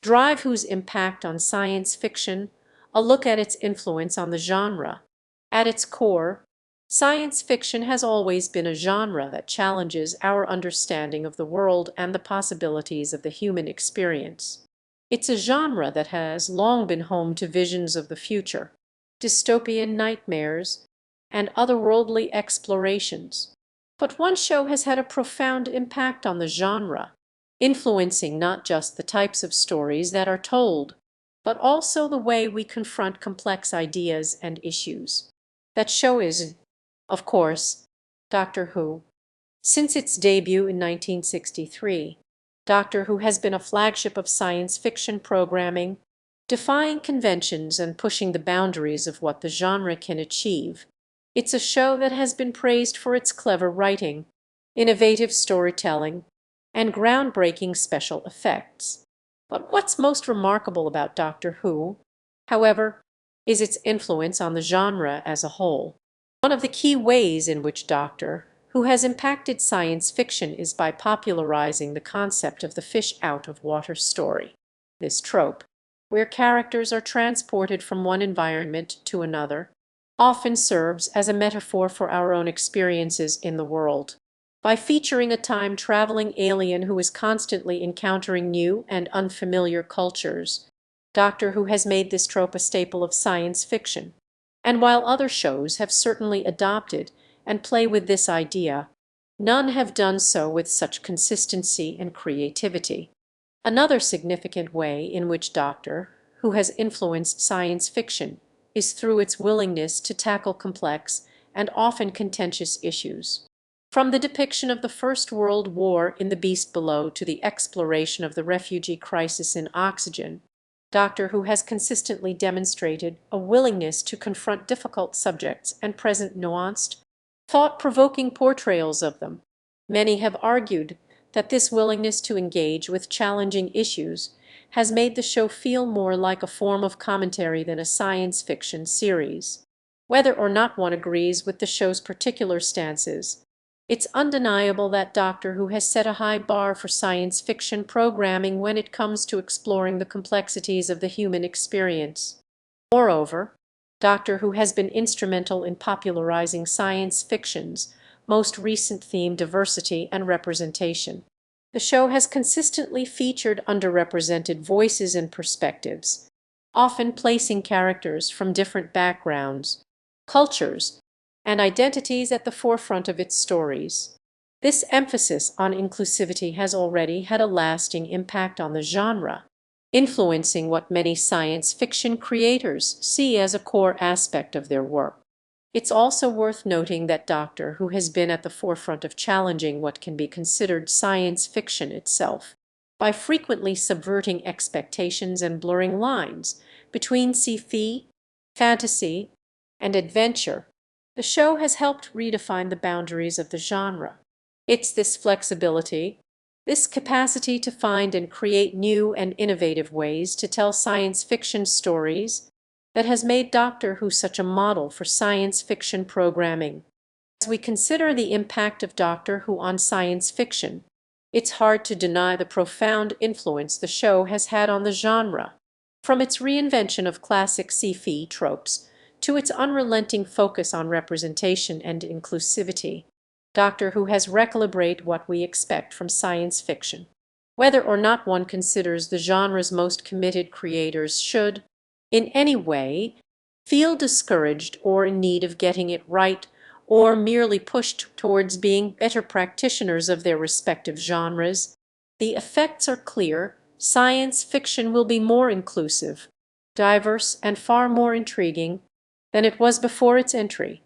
Drive, whose impact on science fiction, a look at its influence on the genre. At its core, science fiction has always been a genre that challenges our understanding of the world and the possibilities of the human experience. It's a genre that has long been home to visions of the future, dystopian nightmares, and otherworldly explorations. But one show has had a profound impact on the genre, influencing not just the types of stories that are told, but also the way we confront complex ideas and issues. That show is, of course, Doctor Who. Since its debut in 1963, Doctor Who has been a flagship of science fiction programming, defying conventions and pushing the boundaries of what the genre can achieve. It's a show that has been praised for its clever writing, innovative storytelling, and groundbreaking special effects. But what's most remarkable about Doctor Who, however, is its influence on the genre as a whole. One of the key ways in which Doctor Who has impacted science fiction is by popularizing the concept of the fish out of water story. This trope, where characters are transported from one environment to another, often serves as a metaphor for our own experiences in the world. By featuring a time-traveling alien who is constantly encountering new and unfamiliar cultures, Doctor Who has made this trope a staple of science fiction. And while other shows have certainly adopted and play with this idea, none have done so with such consistency and creativity. Another significant way in which Doctor Who has influenced science fiction is through its willingness to tackle complex and often contentious issues. From the depiction of the First World War in The Beast Below to the exploration of the refugee crisis in Oxygen, Doctor Who has consistently demonstrated a willingness to confront difficult subjects and present nuanced, thought-provoking portrayals of them. Many have argued that this willingness to engage with challenging issues has made the show feel more like a form of commentary than a science fiction series. Whether or not one agrees with the show's particular stances, it's undeniable that Doctor Who has set a high bar for science fiction programming when it comes to exploring the complexities of the human experience. Moreover, Doctor Who has been instrumental in popularizing science fiction's most recent theme, diversity and representation. The show has consistently featured underrepresented voices and perspectives, often placing characters from different backgrounds, cultures, and identities at the forefront of its stories. This emphasis on inclusivity has already had a lasting impact on the genre, influencing what many science fiction creators see as a core aspect of their work. It's also worth noting that Doctor Who has been at the forefront of challenging what can be considered science fiction itself, by frequently subverting expectations and blurring lines between sci-fi, fantasy, and adventure. The show has helped redefine the boundaries of the genre. It's this flexibility, this capacity to find and create new and innovative ways to tell science fiction stories that has made Doctor Who such a model for science fiction programming. As we consider the impact of Doctor Who on science fiction, it's hard to deny the profound influence the show has had on the genre. From its reinvention of classic sci-fi tropes to its unrelenting focus on representation and inclusivity, Doctor Who has recalibrated what we expect from science fiction. Whether or not one considers the genre's most committed creators should, in any way, feel discouraged or in need of getting it right, or merely pushed towards being better practitioners of their respective genres, the effects are clear. Science fiction will be more inclusive, diverse, and far more intriguing than it was before its entry.